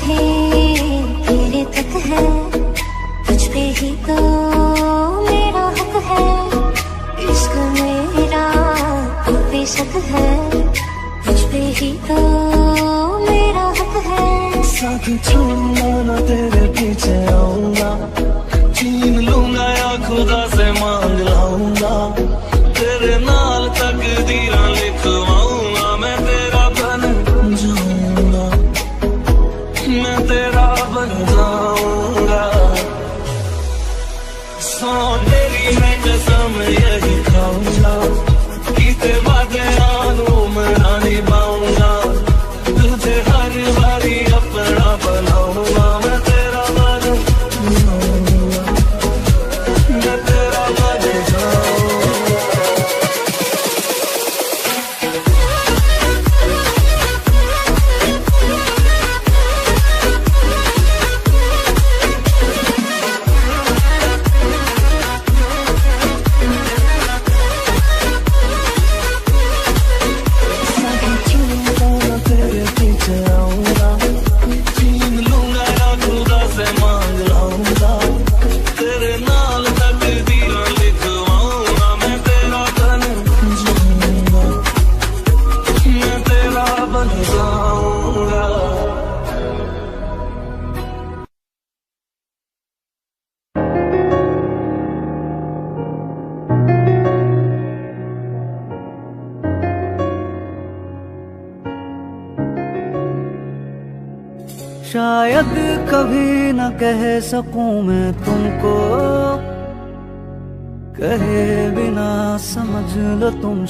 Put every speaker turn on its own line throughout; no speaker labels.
भी तेरे तक है, तुझ पे ही तो मेरा हक है। इश्क मेरा बेशक है, तुझ पे ही तो मेरा हक है।
साथ छोड़ूंगा ना तेरे पीछे आऊंगा, छीन लूंगा या खुदा से मांग लाऊंगा। तेरे नाल तकदीरां लिखवाऊंगा, मैं तेरा बन जाऊंगा, मैं तेरा बन जाऊंगा। सौ तेरी है कसम यही खाऊंगा, कीते वादे आनू मैं निभाऊंगा। तुझे हर बारी अपना बनाऊंगा, मैं तेरा बन जाऊंगा, मैं तेरा बन जाऊंगा। तेरे पीछे आऊंगा, छीन लूंगा या खुदा से मांग लाऊंगा। तेरे नाल तकदीरां लिखवाऊंगा, मैं तेरा बन जाऊंगा, मैं तेरा बन जाऊंगा।
शायद कभी न कह सकूं मैं तुमको, कहे बिना समझ लो तुम।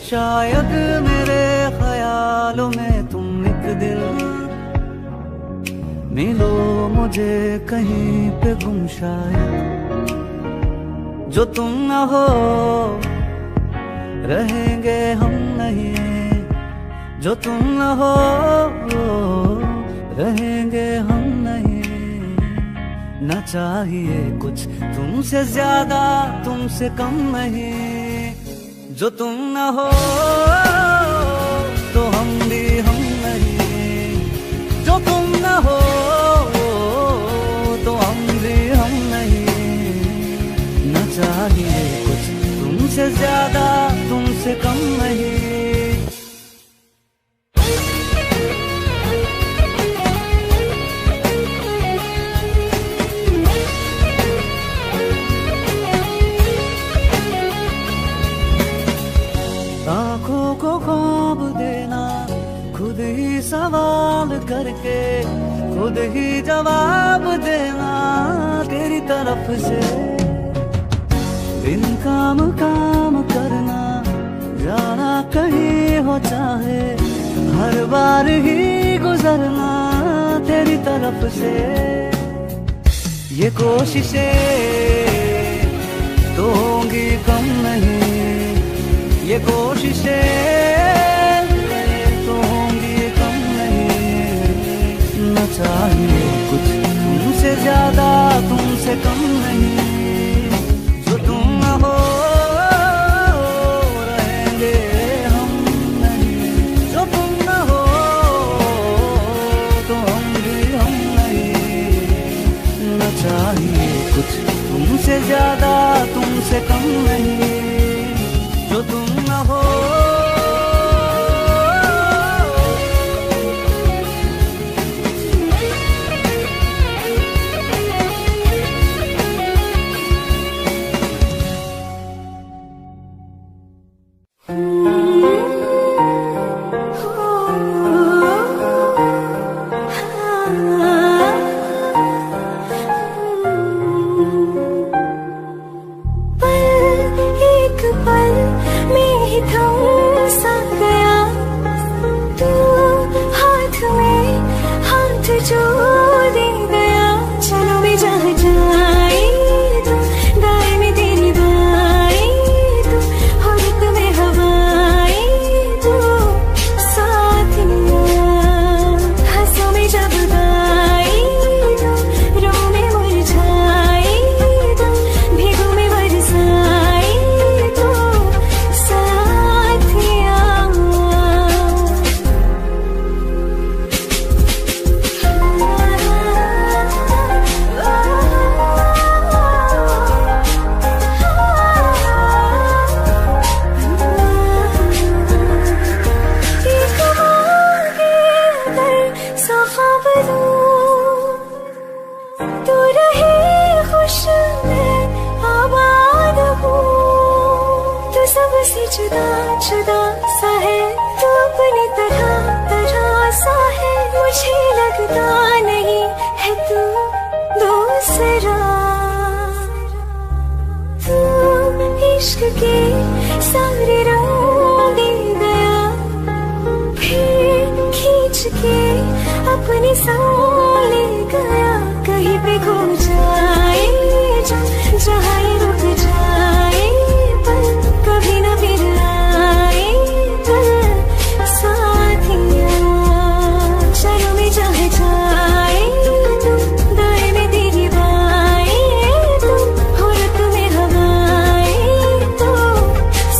शायद मेरे ख्यालों में तुम एक दिन मिलो मुझे कहीं पे गुम। शायद जो तुम न हो रहेंगे हम नहीं, जो तुम न हो रहेंगे हम नहीं। न चाहिए कुछ तुमसे ज्यादा तुमसे कम नहीं। जो तुम न हो तो हम भी हम नहीं। जो तुम न हो तो हम भी हम नहीं। न चाहिए कुछ तुमसे ज्यादा तुमसे कम नहीं। आँखों को ख्वाब देना खुद ही सवाल करके, खुद ही जवाब देना तेरी तरफ से। बिन काम काम करना जाना कहीं हो चाहे, हर बार ही गुजरना तेरी तरफ से। ये कोशिशें तो होंगी कम नहीं, ये कोशिशें तो होंगी कम नहीं। न चाहिए कुछ तुमसे ज्यादा तुमसे कम नहीं। जो तुम न हो रहेंगे हम नहीं। जो तुम न हो तो हम भी हम नहीं। न चाहिए कुछ तुमसे ज्यादा तुमसे कम नहीं। जो तुम न हो
पर से जुदा जुदा सा है तू अपनी तरह तरह सा है मुझे लगता नहीं है तू दूसरा तू इश्क के सारे रंग दे गया फिर खींच के अपने संग ले गया कहीं पे खो जाए जहाँ रुक जाए पर कभी न फिर आए पर साथिया चलो में जहाँ जाए तुम दाएं में तेरी बाएं तुम हो रत में हवाएं तो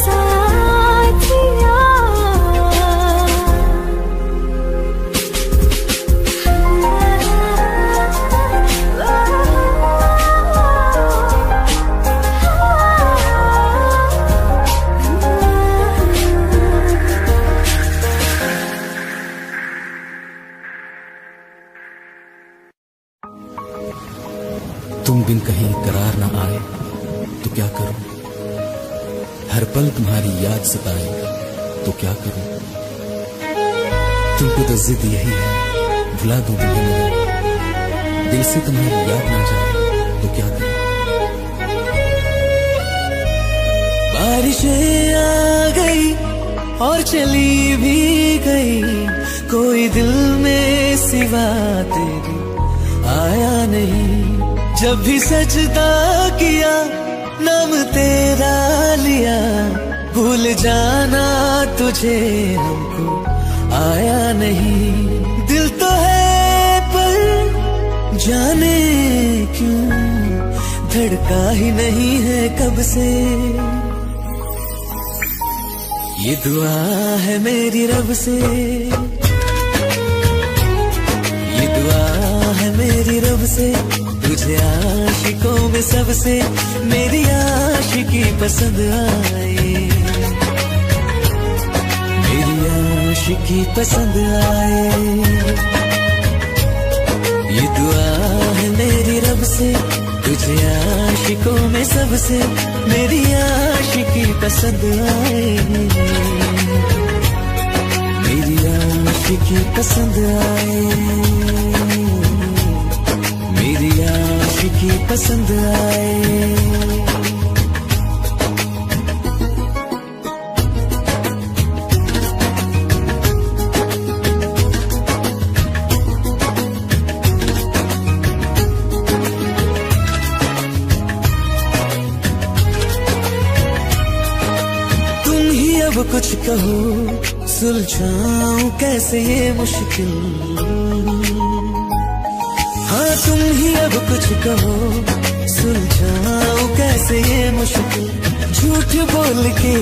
साथिया
तुम बिन कहीं करार न आए तो क्या करूं, हर पल तुम्हारी याद सताए तो क्या करूं। तुमको तो जिद यही है भुला दूं तुम्हें मगर दिल से तुम्हारी याद ना जाए तो क्या करूं।
बारिशें आ गई और चली भी गई कोई दिल में सिवा तेरी आया नहीं। जब भी सजदा किया नाम तेरा लिया भूल जाना तुझे हमको आया नहीं। दिल तो है पर जाने क्यों धड़का ही नहीं है कब से। ये दुआ है मेरी रब से, ये दुआ है मेरी रब से तुझे आशिकों में सबसे मेरी आशिकी पसंद आए, मेरी आशिकी पसंद आए। ये दुआ है मेरी रब से तुझे आशिकों में सबसे मेरी आशिकी पसंद आए, मेरी आशिकी पसंद आए, मेरी आशिकी पसंद आए। अब कुछ कहो सुलझाऊं कैसे ये मुश्किल, हाँ तुम ही अब कुछ कहो सुलझाऊं कैसे ये मुश्किल। झूठ बोल के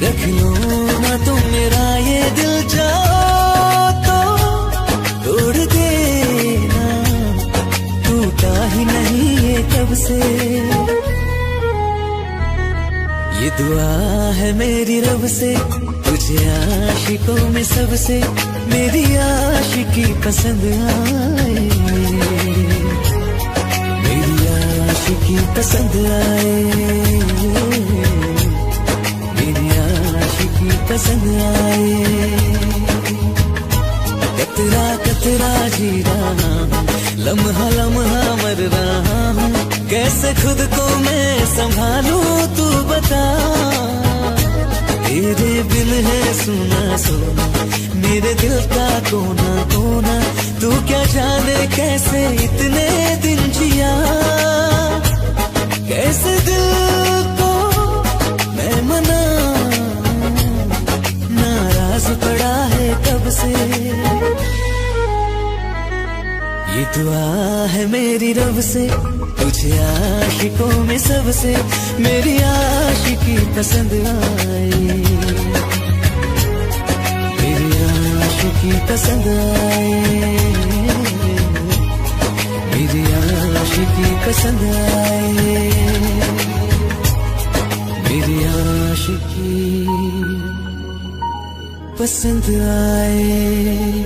रख लो ना तुम मेरा ये दिल, जाओ तो तोड़ देना टूटा ही नहीं ये कब से। ये दुआ है मेरी रब से तुझे आशिकों में सबसे मेरी आशिकी पसंद आए, मेरी आशिकी पसंद आए, मेरी आशिकी पसंद आए। कतरा कतरा जी रहा हूँ लम्हा लम्हा मर रहा हूँ, कैसे खुद को मैं संभालूं तू बता। तेरे बिन है सुना सुना मेरे दिल का कोना कोना, तू क्या जाने कैसे इतने दिन जिया, कैसे दिल को मैं मना नाराज पड़ा है कब से। ये दुआ है मेरी रब से तुझे आशिकों में सबसे मेरी आशिकी पसंद आए, मेरी आशिकी पसंद आए, मेरी आशिकी पसंद आए, मेरी आशिकी पसंद आए।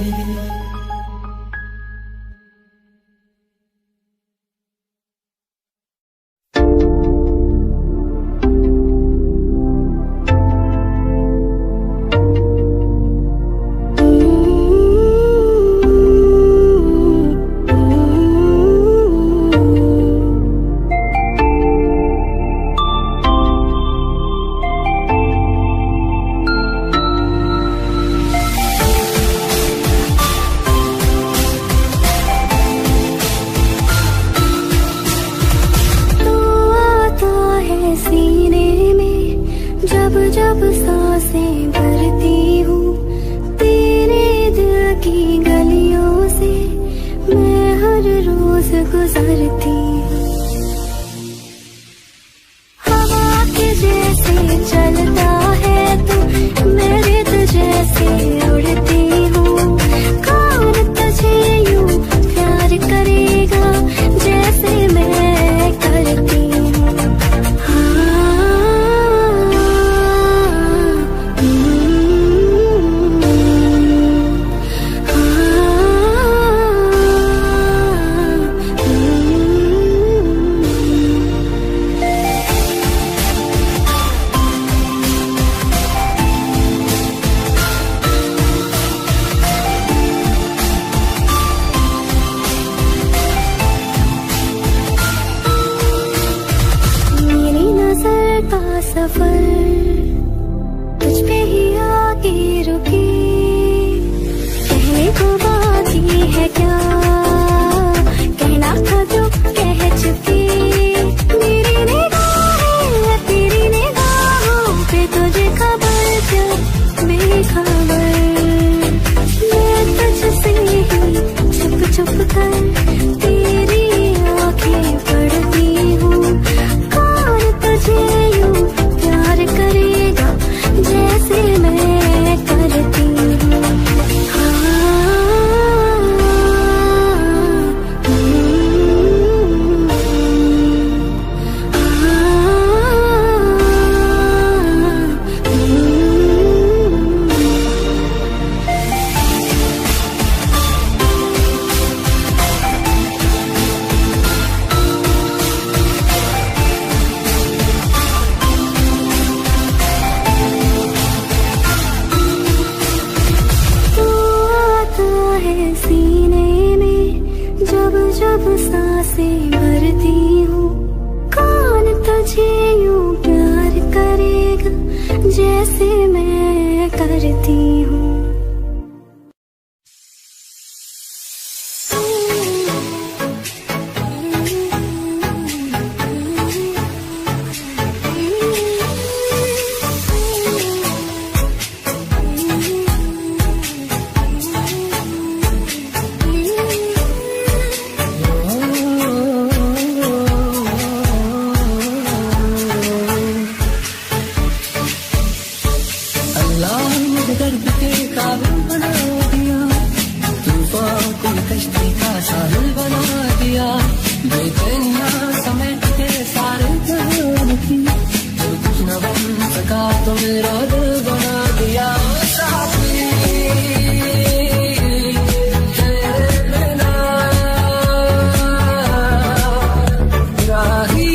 जब सांसें भरती हूँ, कौन तुझे यूं प्यार करेगा जैसे मैं करती हूँ।
दर्द के काबिल बना दिया, तूफान को कश्ती का साहिल बना दिया, बेचैनियां समेट के सारे जहान की, जो कुछ न बन सका तो मेरा दिल बना दिया। साथी तेरे बिना राही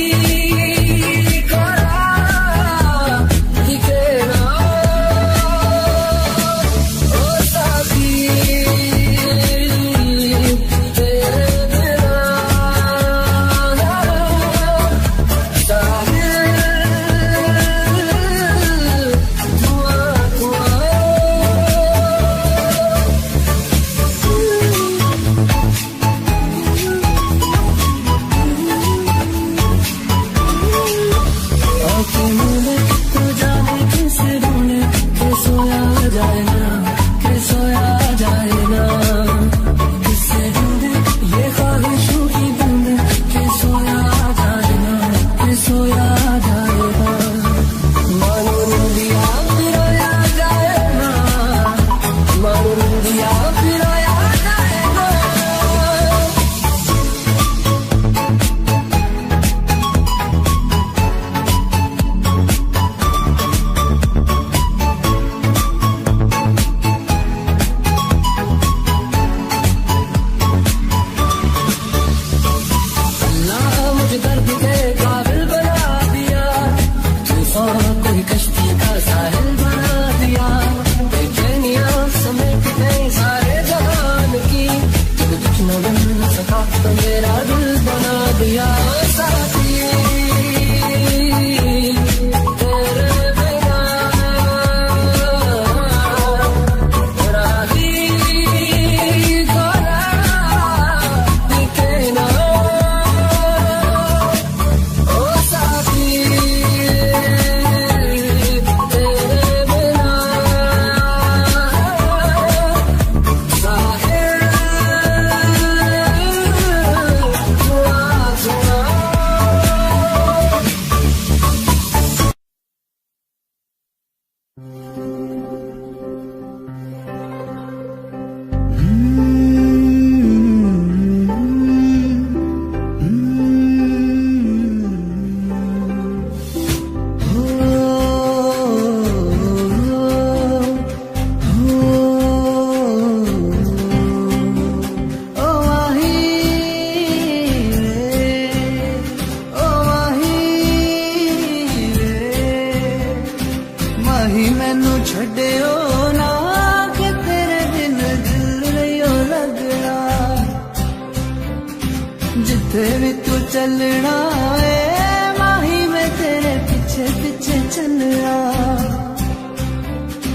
जिथे भी तू चलना है माही मैं तेरे पीछे पीछे चलना।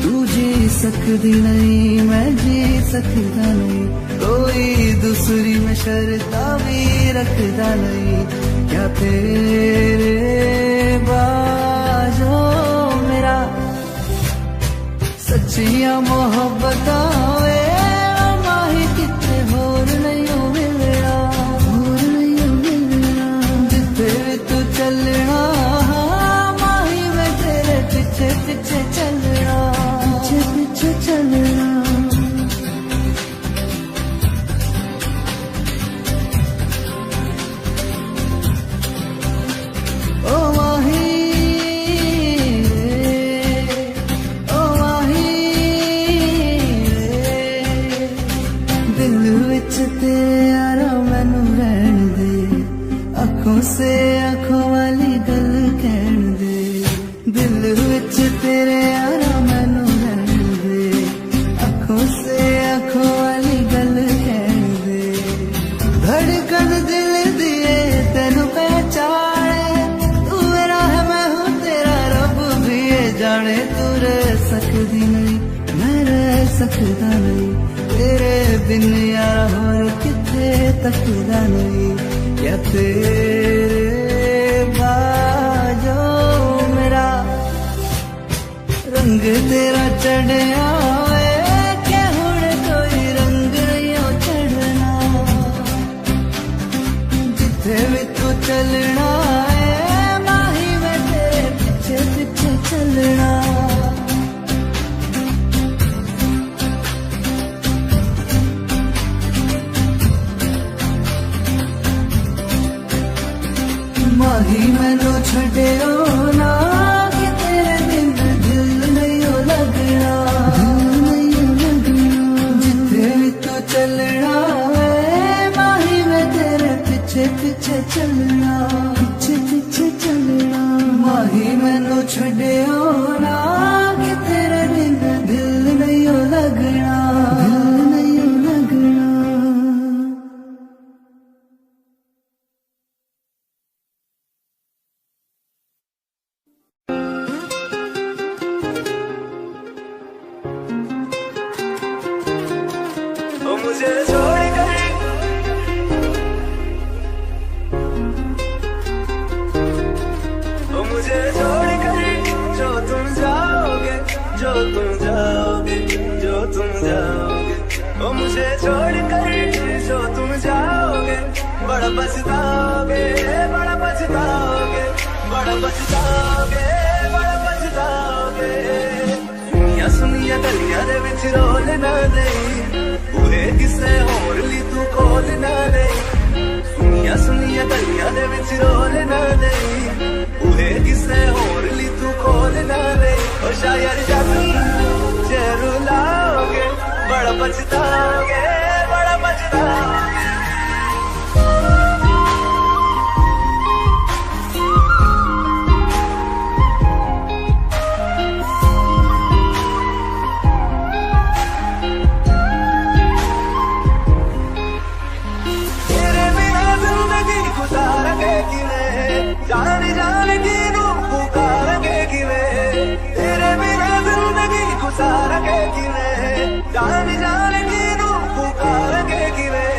तू जी सकती नहीं मैं जी सकता नहीं, कोई दूसरी में शर्ता भी रखता नहीं। क्या तेरे बाजो मेरा सच्चिया मोहब्बत माही कितने होर नहीं हो मिलया, होर नहीं हो मिलया। जिथे भी तू चलना माही मैं तेरे पीछे पीछे चलना, पीछे पीछे चलना। से आँखों वाली गल कहन दे, दिल विच तेरे यारा मैनू रहन दे। आँखों से आँखों वाली गल कहन दे, धड़कन दिल दिए तेनू पहचाने, तू मेरा है मैं हूँ तेरा, रब भी ये जाने तू रह सकदी नहीं, मैं रह सकदा नहीं तेरे बिन यार, होर किथे तकदा नहीं, क्या तेरे बाजो मेरा रंग तेरा चढ़िया होए, क्या हुण कोई रंग नहीं चढ़ना, जिथे भी तू चलना है माही मैं तेरे पीछे पीछे चलना। माही मैनू छड्डियो ना कि तेरे बिन दिल नहीं लगना, जिथे भी तू चलना है माही मैं तेरे पीछे पीछे चलना, पीछे पीछे चलना। माही मैनू छड्डियो ना कि तेरे बिन दिल नहीं लगना, दिल नहीं लगना।
मुझे छोड़ कर, मुझे छोड़ कर जो तुम जाओगे, जो तुम जाओगे, जो तुम जाओगे, मुझे छोड़ कर जो तुम जाओगे, बड़ा पछताओगे, बड़ा पछताओगे, बड़ा पछताओगे, बड़ा पछताओगे। सुनिया सुनिया गलियां दे विच रोल ना दे, पूरे किसे होर ली तू खोल ना दे, सुनिया सुनिया गलियां दे विच रोल ना दे, पूरे किसे होर ली तू खोल ना दे। ओ शायर जानी जे रुलाओगे, बड़ा पछताओगे, बड़ा पछताओगे। जाने जाने की नू पुकारेंगे किवें, तेरे बिना जिंदगी गुजारेंगे किवें, जाने जाने की नू पुकारेंगे किवें।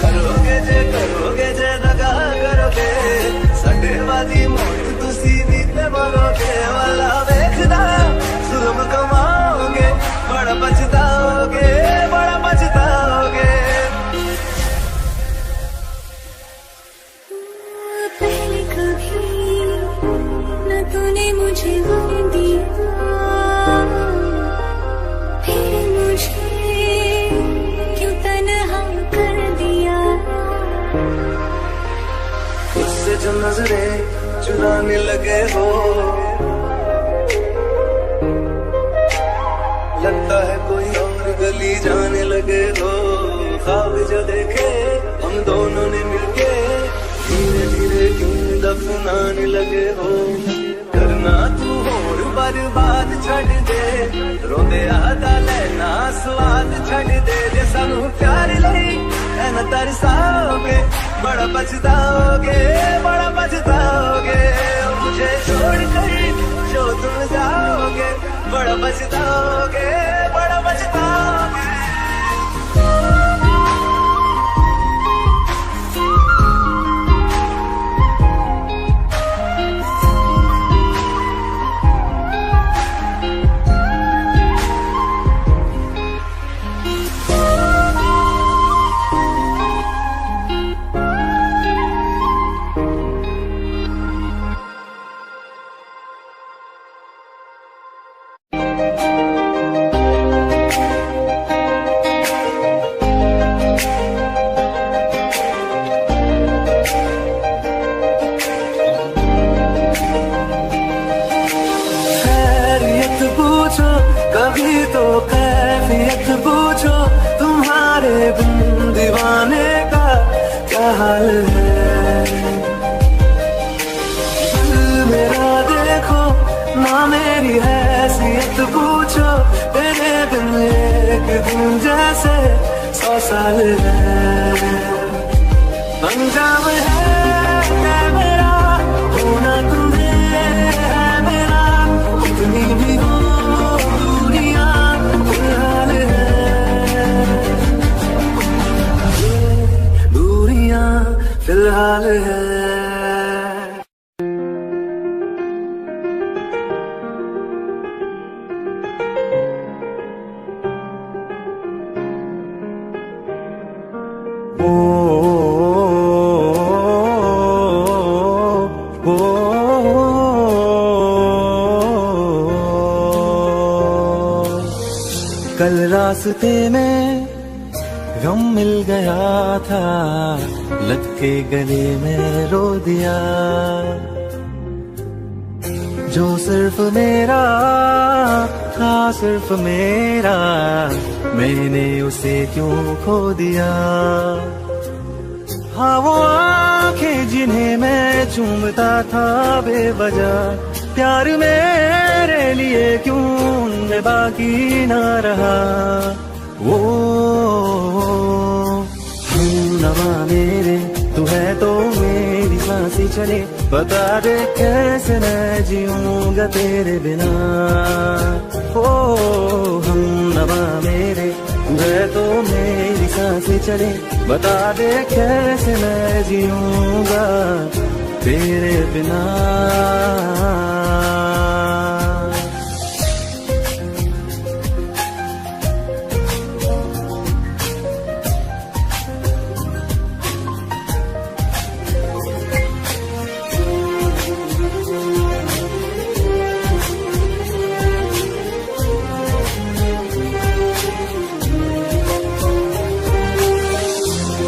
करोगे जे दगा करोगे, साडे वादी मौत तुसी दी ते मरोगे, वाला वेखदा जुल्म कमाओगे, बड़ा पछताओगे, बड़ा पछताओगे।
तूने मुझे वो दिया, फिर मुझे क्यों तन्हा कर दिया,
उससे जो नजरें चुराने लगे हो, लगता है कोई और गली जाने लगे हो। ख्वाब जो देखे हम दोनों ने मिलके, धीरे धीरे क्यों दफनाने लगे हो। करना तू होर बर्बाद छड़ दे, रोंदे आदा लेना स्वाद छड़ दे, जे सानू प्यार लई ऐना तरसाओगे, बड़ा पछताओगे, बड़ा पछताओगे। मुझे छोड़ कर जो तुम जाओगे, बड़ा पछताओगे, बड़ा पछताओगे।
हाल है दिल मेरा, देखो ना मेरी हैसियत पूछो, तेरे बिन एक दिन जैसे 100 साल है।
अंजाम है मेरा होना तुम्हें है मेरा, कितनी भी हो दूरियां फिलहाल है, दूरियां फिलहाल है।
कल रास्ते में गम मिल गया था, लग के गले में रो दिया, जो सिर्फ मेरा था सिर्फ मेरा, मैंने उसे क्यों खो दिया। हाँ वो आंखें जिन्हें मैं चूमता था बेवजह, प्यार मेरे लिए क्यों उनमें बाकी ना रहा। वो नवा मेरे तू है तो मेरी सांसें चले, बता दे कैसे मैं जीऊंगा तेरे बिना। ओ हम नवा मेरे तू है तो मेरी सांसें चले, बता दे कैसे मैं जीऊंगा तेरे बिना।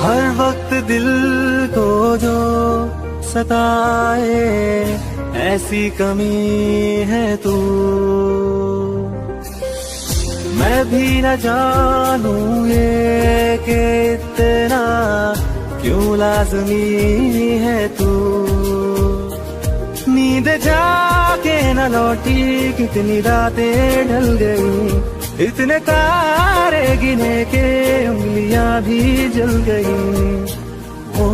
हर वक्त दिल को जो सताए ऐसी कमी है तू, मैं भी न जानूं ये कि इतना क्यों लाज़मी है तू। नींद जाके न लौटी कितनी रातें ढल गई, इतने तारे गिने के उंगलियां भी जल गई। ओ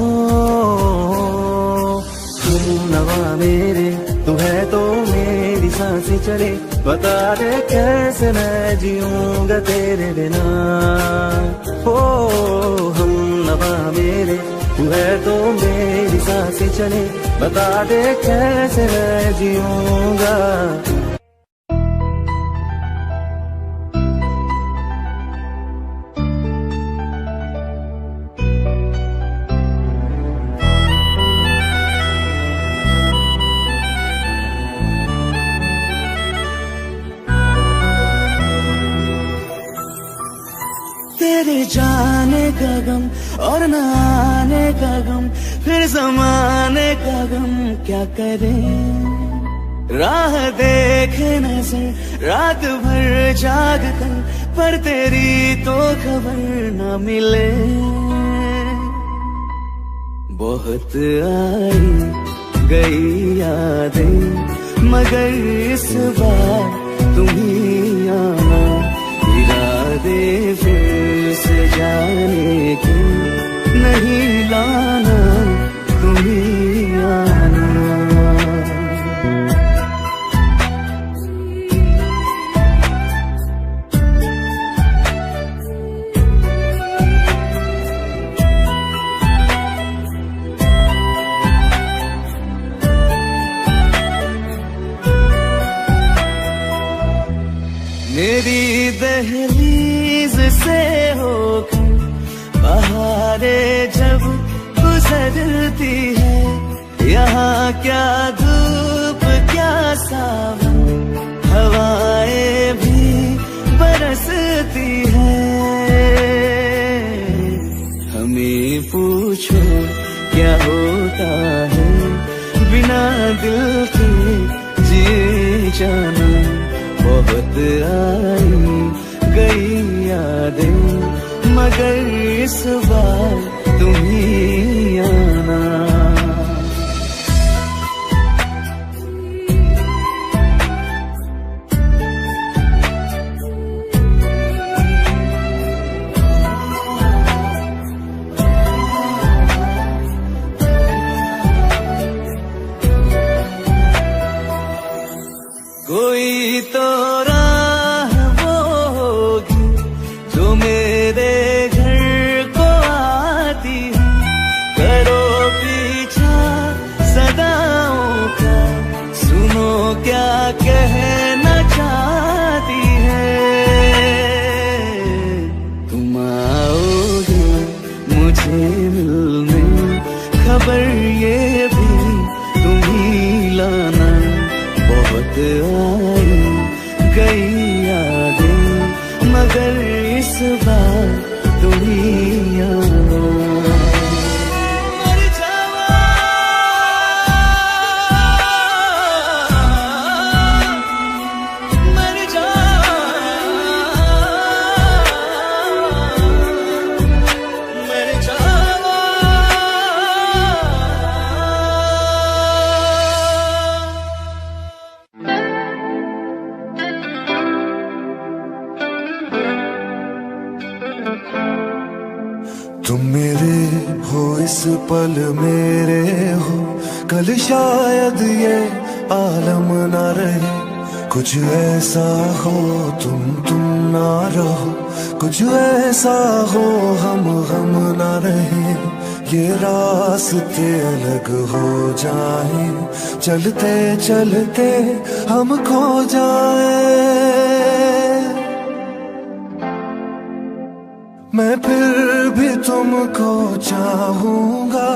नवा मेरे तू है तो मेरी सांसें चले, बता दे कैसे मैं जीऊंगा तेरे बिना। ओ हम नवा मेरे तू है तो मेरी सांसें चले, बता दे कैसे मैं जीऊंगा। तेरे जाने का गम और न आने का गम, फिर ज़माने का गम क्या करें। राह देखे नजर रात भर जाग कर, पर तेरी तो खबर न मिले। बहुत आई गई यादें मगर इस बार तुम ही आना, इरादे फिर से जाने की नहीं लाना, तुम ही आना। मेरी दहलीज से होकर बहारें जब गुजरती है, यहाँ क्या धूप क्या सावन, हवाएं भी बरसती है। हमें पूछो क्या होता है बिना दिल के जी जाना। बहुत आई गई यादें मगर इस बार तुम ही आना। ये भी तुम ही लाना। बहुत आई गई यादें मगर इस बार तुम ही आना।
तुम मेरे हो इस पल मेरे हो, कल शायद ये आलम ना रहे। कुछ ऐसा हो तुम ना रहो, कुछ ऐसा हो हम ना रहे। ये रास्ते अलग हो जाए, चलते चलते हम खो जाए। मैं फिर भी तुमको चाहूंगा,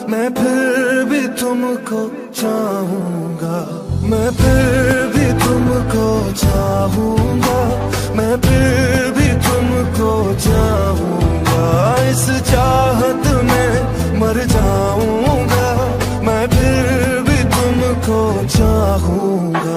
मैं फिर भी तुमको चाहूंगा, मैं फिर भी तुमको चाहूंगा, मैं फिर भी तुमको चाहूंगा। इस चाहत में मर जाऊंगा, मैं फिर भी तुमको चाहूंगा।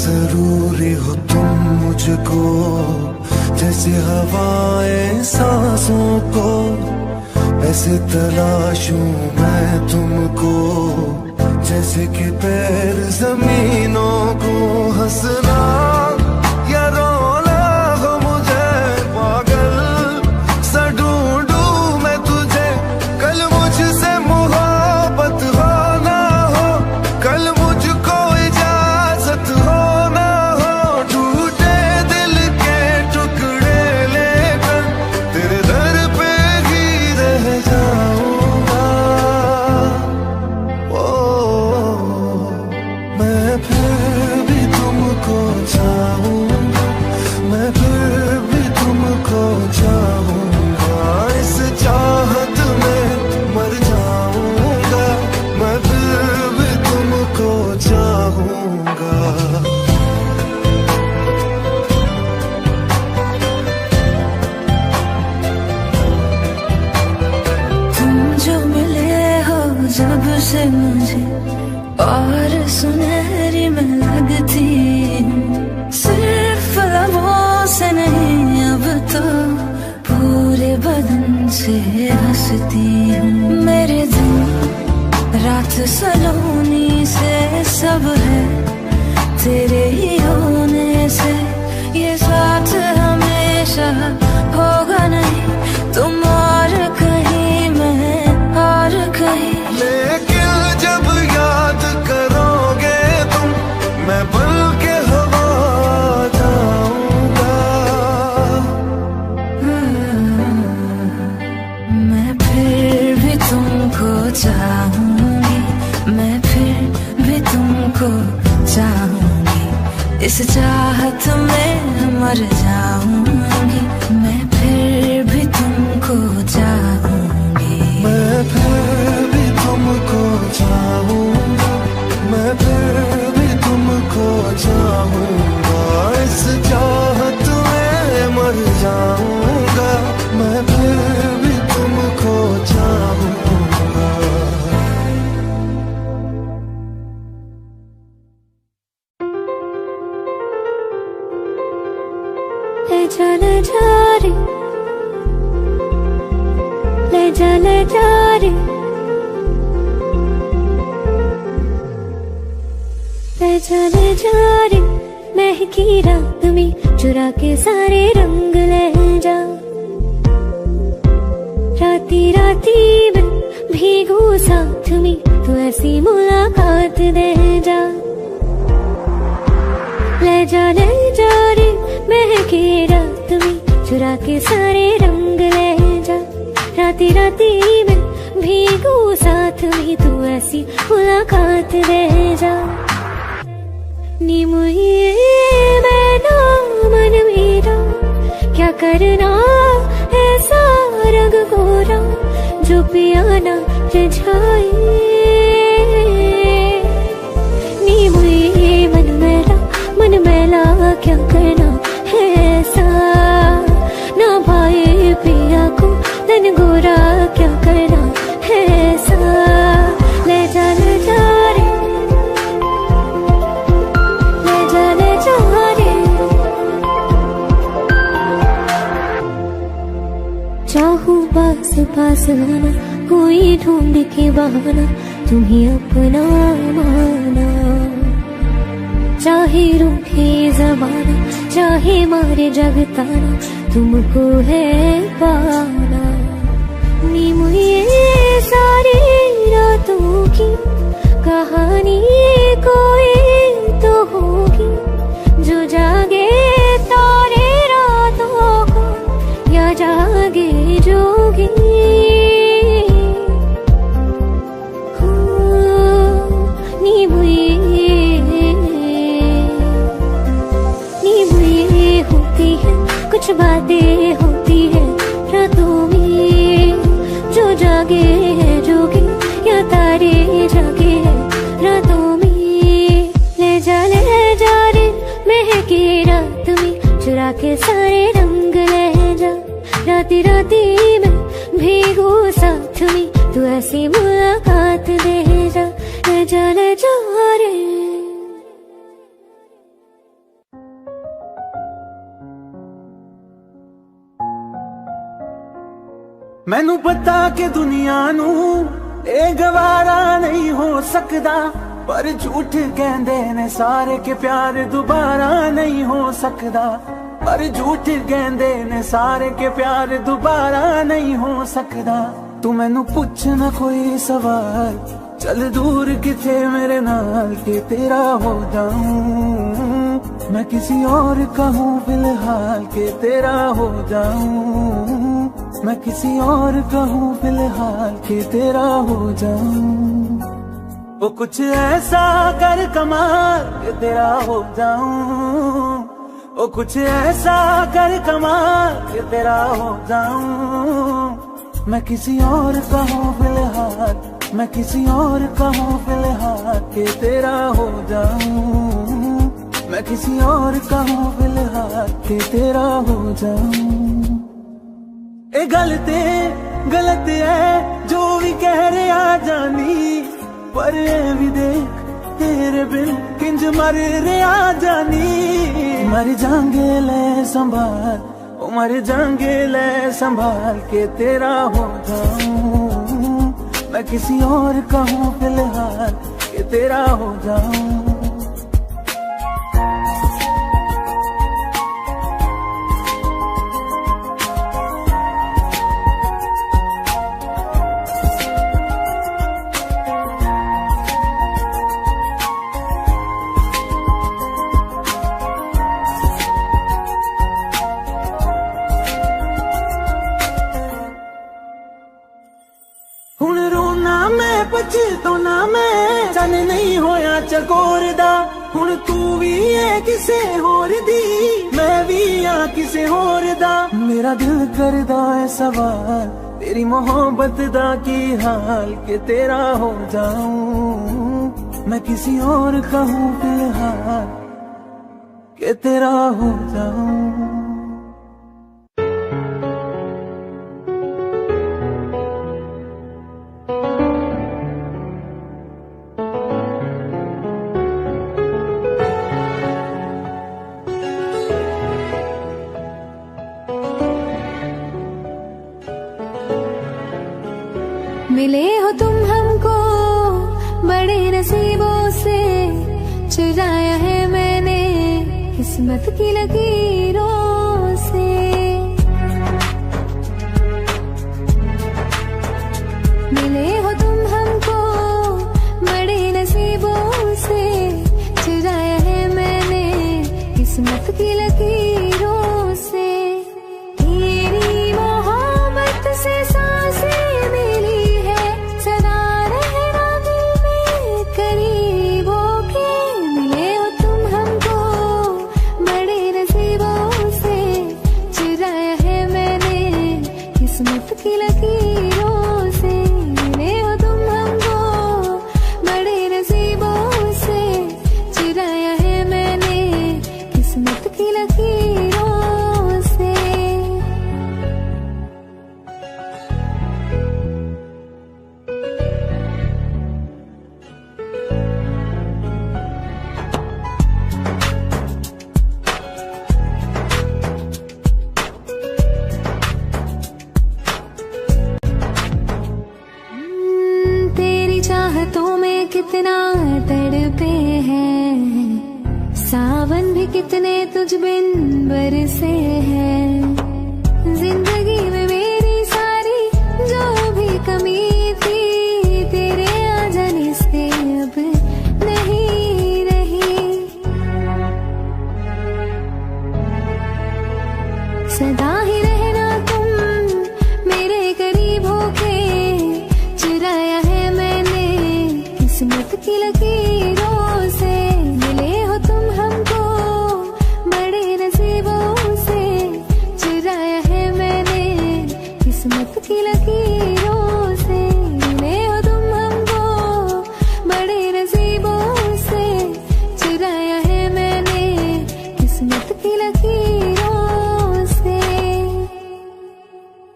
जरूरी हो तुम मुझको, जैसे हवाएं सांसों को, ऐसे तलाशूं मैं तुमको, जैसे कि पैर जमीनों को। हंसना या रोना हो मुझे पागल सा ढूंढूं मैं तुझे। कल मुझसे मोहब्बत हो ना हो, कल मुझको इजाजत हो ना हो। टूटे दिल के टुकड़े लेकर तेरे दर पे ही रह जाऊंगा। ओ मैं फिर भी तुमको चाहूंगा, मैं फिर भी तुमको चाहूंगा। इस चाहत में मर जाऊंगा, मैं फिर भी तुमको चाहूंगा।
तुम जो मिले हो जब से मुझे, और सुनहरी मैं लगती हूँ। सिर्फ लबों से नहीं अब तो पूरे बदन से हंसती हूँ। मेरे दिन रात सलोनी से सब है तेरे ही होने से। ये साथ हमेशा होगा नहीं, तुम और कहीं मैं और कहीं।
लेकिन जब याद करोगे तुम, मैं बन के हवा जाऊंगा।
मैं फिर भी तुमको चाहूंगी, मैं फिर भी तुमको चाहूंगी। इस चाहत में मर जाऊंगी, मैं फिर भी तुमको चाहूंगी।
मैं फिर भी तुमको चाहूंगा, मैं फिर भी तुमको चाहूंगा। इस चाहत में मर जाऊंगा, मैं फिर भी तुमको चाहूंगा।
ले जा रे, ले जा रे, ले जा रे महकी रात में चुरा के सारे रंग ले जा। राती राती में भीगू साथ में तू ऐसी मुलाकात दे जा। ले जा रे महकी रात में चुरा के सारे रंग ले जा। राती राती में भीगू साथ में तू ऐसी मुलाकात दे जा। नी मुझे मैना मन मेरा क्या करना ऐसा रंग गोरा जो पियाना रिझाए। नी मुझे मन मैला क्या करना है ऐसा ना भाई पिया को तन गोरा क्या करना है ऐसा। ले जा रे चाहूं पास आना कोई ढूंढ के बहाना तुम्हें अपना माना। चाहे रूठे जमाना चाहे मारे जगताना तुमको है पाना। नी मुझे सारी रातों की कहानी कोई तो होगी जो जागे तारे रातों को या जागे जोगी। नी बुए होती है कुछ बातें होती है रातों में जो जागे है जोगी या तारे जागे है रातों में। ले जा रे महके रात में चुरा के सारे रंग ले जा। राती राती में भीगू साथ में तू ऐसी मुलाकात दे जा। ले जा रे
मैनू पता कि दुनिया नू ए गवारा नहीं हो सकदा पर झूठ कहंदे ने सारे के प्यार दोबारा नहीं हो सकदा। पर झूठ कहंदे ने सारे के प्यार दोबारा नहीं हो सकदा। तू मैनू पुछ ना कोई सवाल चल दूर किथे मेरे नाल के तेरा हो जाऊं। मैं किसी और का हूँ फिलहाल के तेरा हो जाऊं। मैं किसी और का हूँ फिलहाल के तेरा हो जाऊं। वो कुछ ऐसा कर कमाल के तेरा हो जाऊं। वो कुछ ऐसा कर कमाल के तेरा हो जाऊं। मैं किसी और का हूँ फिलहाल मैं किसी और का हूँ फिलहाल के तेरा हो जाऊं। मैं किसी और का हूँ फिलहाल के तेरा हो जाऊं। ए गलत है जो भी कह रहे आ जानी पर भी देख तेरे बिन किंज मर रे आ जानी। मर जाएंगे ले संभाल ओ मर जाएंगे ले संभाल के तेरा हो जाऊं। मैं किसी और का हूँ फिलहाल के तेरा हो जाऊं। तो ना मैं जाने नहीं होया चकोर दा। हुण तू भी है किसे होर दी मैं भी आ किसे होर दा। मेरा दिल करदा है सवाल तेरी मोहब्बत दा की हाल के तेरा हो जाऊं। मैं किसी और का हूँ फिलहाल के तेरा हो जाऊं।
मिले हो तुम हमको बड़े नसीबों से चुराया है मैंने किस्मत की लकीरों से। मिले हो तुम हमको बड़े नसीबों से, चुराया है मैंने किस्मत की लकीरों से। तेरी मोहब्बत से सांसें मिली है, सदा रहना दिल में करीब होके। मिले हो तुम हमको बड़े नसीबों से, चुराया है मैंने किस्मत की लकीरों से। मिले हो तुम हमको बड़े नसीबों से, चुराया है मैंने किस्मत की लकीरों से। तेरी चाहतों में कितना तड़पे हैं, सावन भी कितने तुझ बिन बरसे हैं। जिंदगी में मेरी सारी जो भी कमी थी, तेरे आ जाने से अब नहीं रही। सदा ही रहना तुम मेरे करीब होके, चुराया है मैंने किस्मत की लकीरों से। मिले हो तुम हमको बड़े नसीबों से, चुराया है मैंने किस्मत की लकीरों से। मिले हो तुम हमको बड़े नसीबों से, चुराया है मैंने किस्मत की लकीरों से।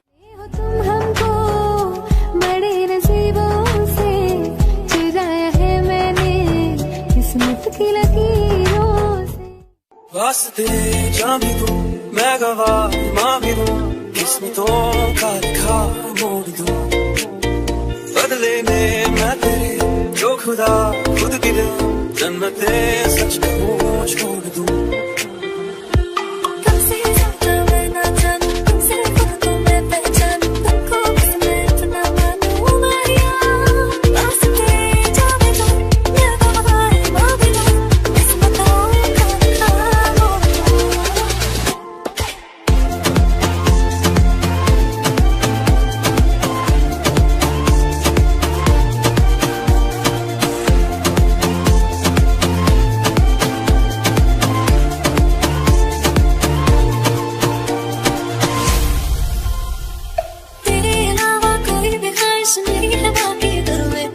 मिले हो तुम हमको बड़े नसीबों से, चुराया है मैंने किस्मत की लकीरों से।
वास्ते जां भी दूं मैं गवाह मां भी दूं, किस्मतों का लिखा मोड़ दूं। बदले में मैं तेरे जो खुदा खुद की दे, जन्नते सच कहूं छोड़ दूं।
तुमसे ज्यादा मैं ना जानूं, तुमसे खुद को मैं पहचानूं, तुमको बस मैं इतना मानूं मारिया। वास्ते जां भी दूं मैं गवाह मां भी दूं, किस्मतों का लिखा मोड़ दूं। तेरे अलावा कोई भी ख्वाहिश नहीं है बाकी दिल में,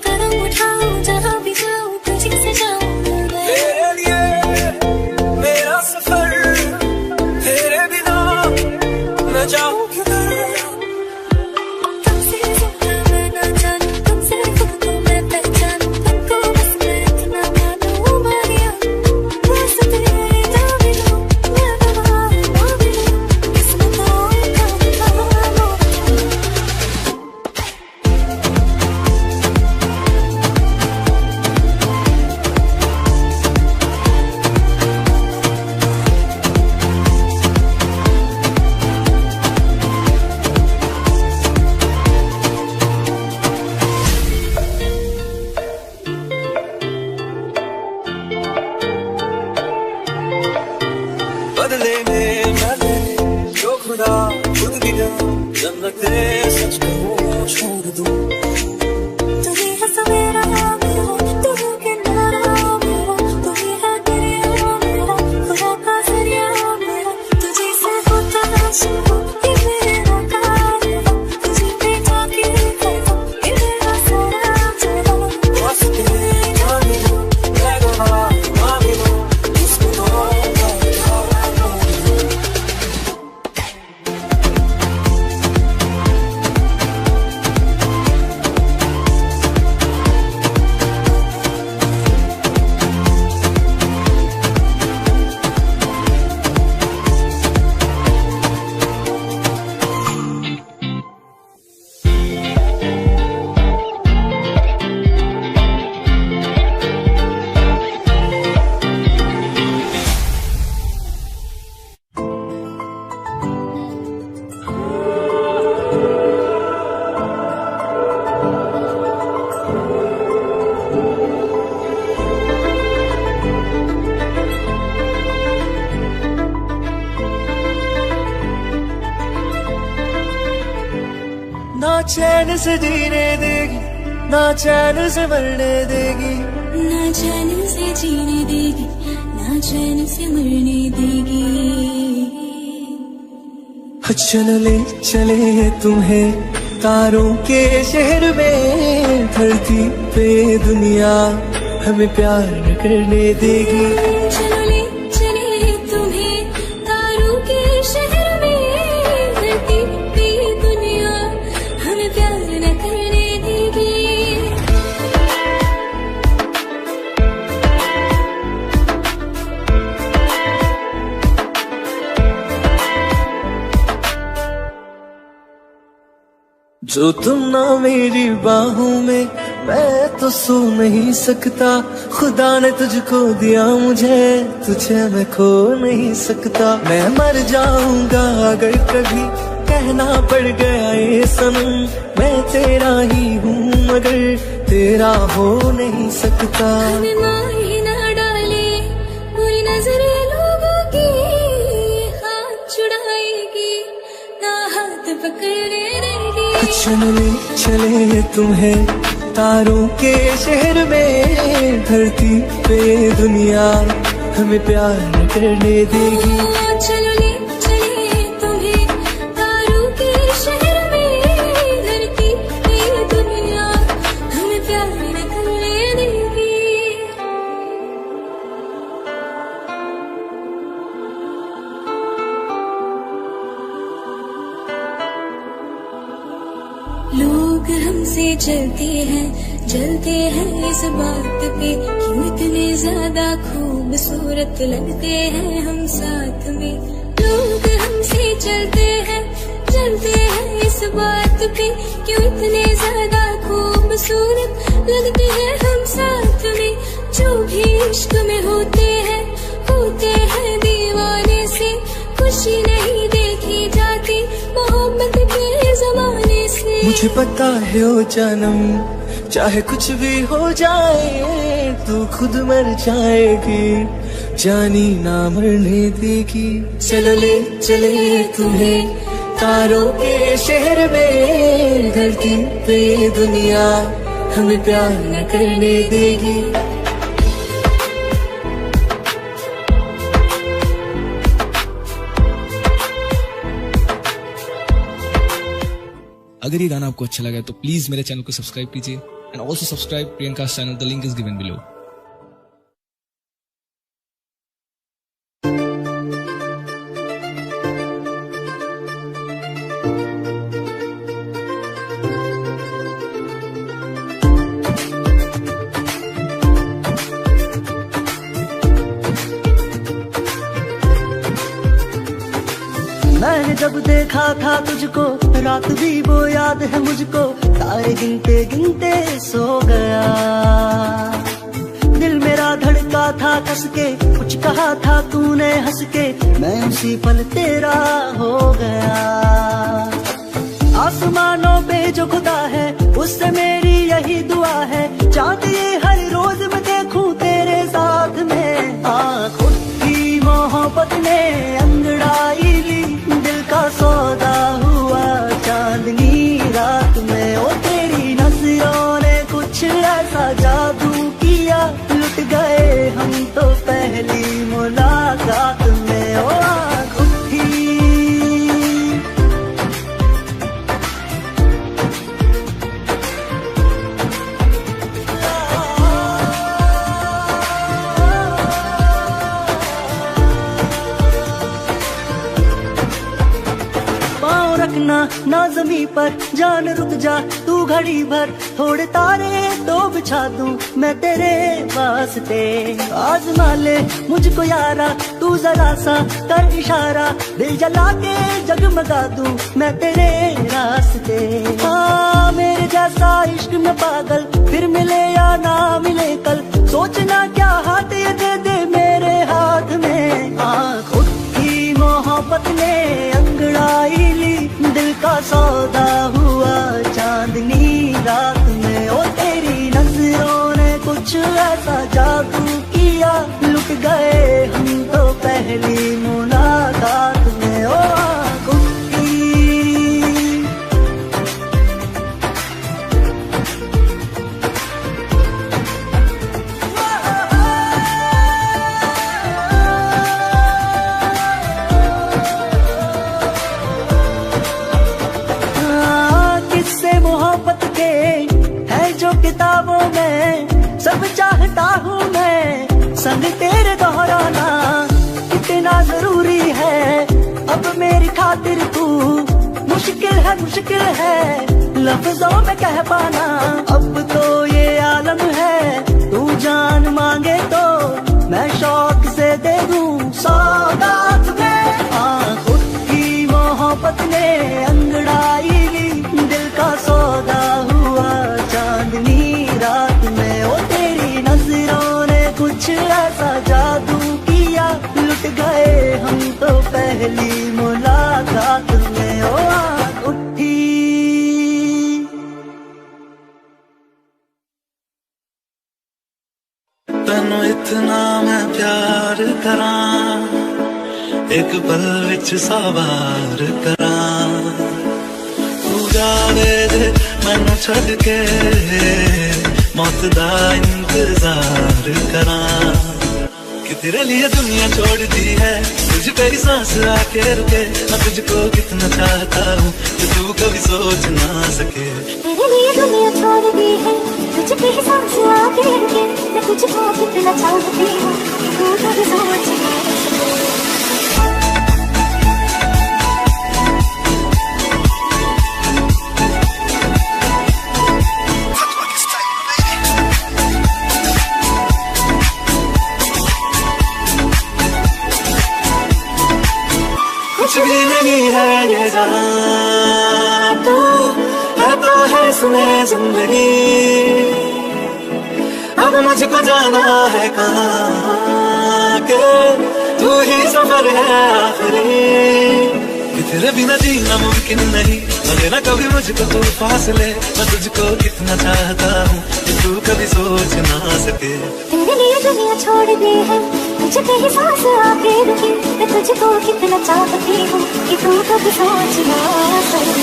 कदम उठाऊं जहाँ भी जाऊं तुझी से जाऊं मैं।
तेरे लिए मेरा सफर, तेरे बिना मैं जाऊं किधर।
तुमसे ज्यादा मैं ना जानूं, तुमसे खुद को मैं पहचानूं, तुमको बस मैं इतना मानूं मारिया। वास्ते जां भी दूं मैं गवाह मां भी दूं, किस्मतों का लिखा मोड़ दूं।
बदले में मैं तेरे जो खुदा खुद की दे, जन्नते सच कहूं छोड़ दूं।
तू ही है सवेरा मेरा, तू ही किनारा मेरा, तू ही है दरिया मेरा, खुदा का जरिया मेरा। तुझे से होता शुरू ये मेरा कारवां, तुझे पे जाके कहूं ये मेरा सारा जहां।
वास्ते जां भी दूं मैं गवाह मां भी दूं, किस्मतों का लिखा मोड़ दूं। चैन से जीने देगी, ना चैन से मरने देगी,
ना चैन से जीने देगी, ना चैन से मरने देगी।
चल ले चले तुम्हें तारों के शहर में, धरती पे दुनिया हमें प्यार न करने देगी।
चलो ले चले तुम्हें तारों के शहर में, धरती पे दुनिया हमें प्यार न करने देगी।
जो तुम ना मेरी बाहों में, मैं तो सो नहीं सकता। खुदा ने तुझको दिया मुझे, तुझे मैं खो नहीं सकता। मैं मर जाऊंगा अगर कभी कहना पड़ गया ये सनम, मैं तेरा ही हूँ मगर तेरा हो नहीं सकता।
हमें मार ही ना डाले बुरी नजरें लोगों की, हाथ छुड़ाएगी ना हाथ पकड़ने देगी।
चले चले तुम्हें तारों के शहर में, धरती पे दुनिया हमें प्यार न करने देगी।
चलो ले चले तुम्हें तारों के शहर में, धरती पे दुनिया हमें प्यार न करने देगी। लोग हमसे जलते हैं इस बात पे, क्यों इतने ज्यादा खूबसूरत लगते हैं हम साथ में। लोग हमसे जलते हैं इस बात पे, क्यों इतने ज्यादा खूबसूरत लगते हैं हम साथ में। जो भी इश्क में होते हैं दीवाने से, खुशी नहीं देखी जाती मोहब्बत के जमाने से।
मुझे पता है ओ जानम, चाहे कुछ भी हो जाए तू खुद मर जाएगी, जानी ना मरने देगी। चलो ले चले तुम्हें तारों के शहर में, धरती पे दुनिया हमें प्यार न करने देगी।
अगर ये गाना आपको अच्छा लगा तो प्लीज मेरे चैनल को सब्सक्राइब कीजिए and also subscribe Priyanka's channel, the link is given below.
मैंने जब देखा था तुझको, रात भी वो याद है मुझको, तारे गिनते गिनते सो गया। दिल मेरा धड़का था कस के, कुछ कहा था तूने हंस के, मैं उसी पल तेरा हो गया। आसमानों पे जो खुदा है उससे मेरी यही दुआ है, चांद ये हर रोज मैं देखूं तेरे साथ में। खुद की मोहब्बत ने अंगड़ाई ली, दिल का सौदा हुआ चांदनी रात में। ओ तेरी नजरों ने कुछ ऐसा जादू किया, लुट गए हम तो पहली मुलाकात में। ओ आँख उठी ना जमी पर, जान रुक जा तू घड़ी भर, थोड़े तारे तो बिछा दूं मैं तेरे वास्ते। आजमा ले मुझको यारा, तू जरा सा कर इशारा, दिल जला के जगमगा दूं मैं तेरे रास्ते। हाँ मेरे जैसा इश्क में पागल फिर मिले या ना मिले कल, सोचना क्या हाथ ये दे दे मेरे हाथ में। खुद की मोहब्बत ने अंगड़ाई ली, दिल का सौदा हुआ चांदनी रात में। ओ तेरी नजरों ने कुछ ऐसा जादू किया, लुट गए हम तो पहली मुलाकात में। ओ आँखों की बेहद मुश्किल है लफ्जों में कह पाना। अब तो ये आलम है तू जान मांगे तो मैं शौक से दे दूं सौगात में। खुद की मोहब्बत ने अंगड़ाई ली दिल का सौदा हुआ चांदनी रात में। ओ तेरी नजरों ने कुछ ऐसा जादू किया लुट गए हम तो पहली मुलाकात में। ओ आँख उठी
तैनू इतना मैं प्यार करां एक पल विच सवार करां। तू जाने दे मैनू छड़ के मौत दा इंतजार करां। कि तेरे लिए दुनिया छोड़ दी है तुझ पे ही सांस आके रुके। मैं तुझको कितना चाहता हूँ कि तू कभी सोच ना सके।
तेरे लिए दुनिया छोड़ दी है तुझ पे ही सांस आके रुके। मैं तुझको कितना चाहती हूँ कि तू कभी सोच ना सके।
कुछ भी नहीं है ये जहां तो है सुने जिंदगी। अब मुझको जाना है कहाँ के तू ही सफर है आखिरी। कि तेरे बिना जीना मुमकिन नहीं लगे ना कभी मुझको तू फासले। मैं तुझको कितना चाहता हूँ कि तू कभी सोच ना सके।
तेरे लिए दुनिया छोड़ दी है तुझ पे ही सांस आके रुकी। मैं तुझको कितना चाहती हूँ कि तू कभी सोच ना सके।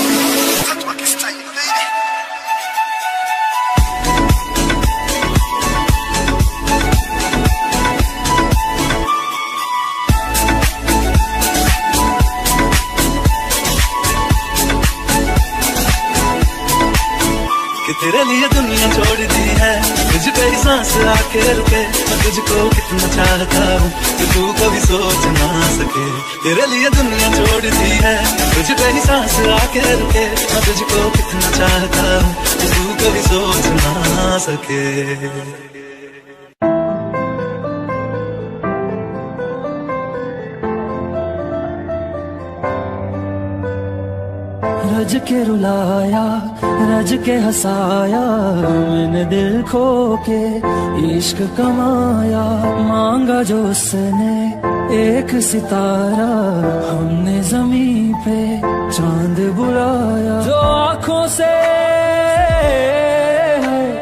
तेरे लिए दुनिया छोड़ दी है तुझ पे ही सांस आके रुके। मैं तुझको कितना चाहता हूँ कि तू कभी सोच ना सके। तेरे लिए दुनिया छोड़ दी है तुझ पे ही सांस आके रुके। मैं तुझको कितना चाहता हूँ कि तू कभी सोच ना सके।
रज के रुलाया रज के हंसाया मैंने दिल खो के इश्क कमाया। मांगा जो उसने एक सितारा हमने जमीन पे चांद बुलाया। जो आँखों से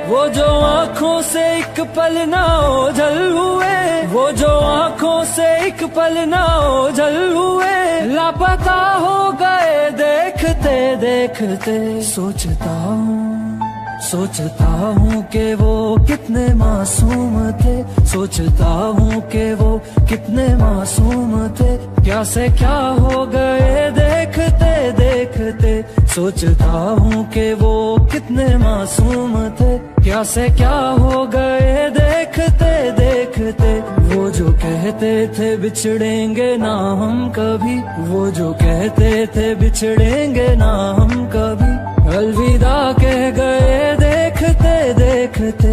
वो जो आँखों से एक पल ना ओझल हुए। वो जो आँखों से एक पल ना ओझल हुए। लापता हो गए देखते देखते। सोचता हूँ कि वो कितने मासूम थे। सोचता हूँ कि वो कितने मासूम थे। क्या से क्या हो गए देखते देखते। सोचता हूँ कि वो कितने मासूम थे। क्या से क्या हो गए देखते देखते। वो जो कहते थे बिछड़ेंगे ना हम कभी। वो जो कहते थे बिछड़ेंगे ना हम कभी। अलविदा कह गए देखते देखते।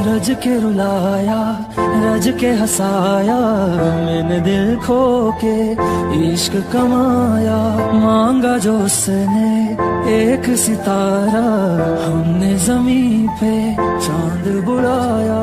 रज के रुलाया रज के हंसाया मैंने दिल खो के इश्क कमाया। मांगा जो उसने एक सितारा हमने जमीन पे चांद बुलाया।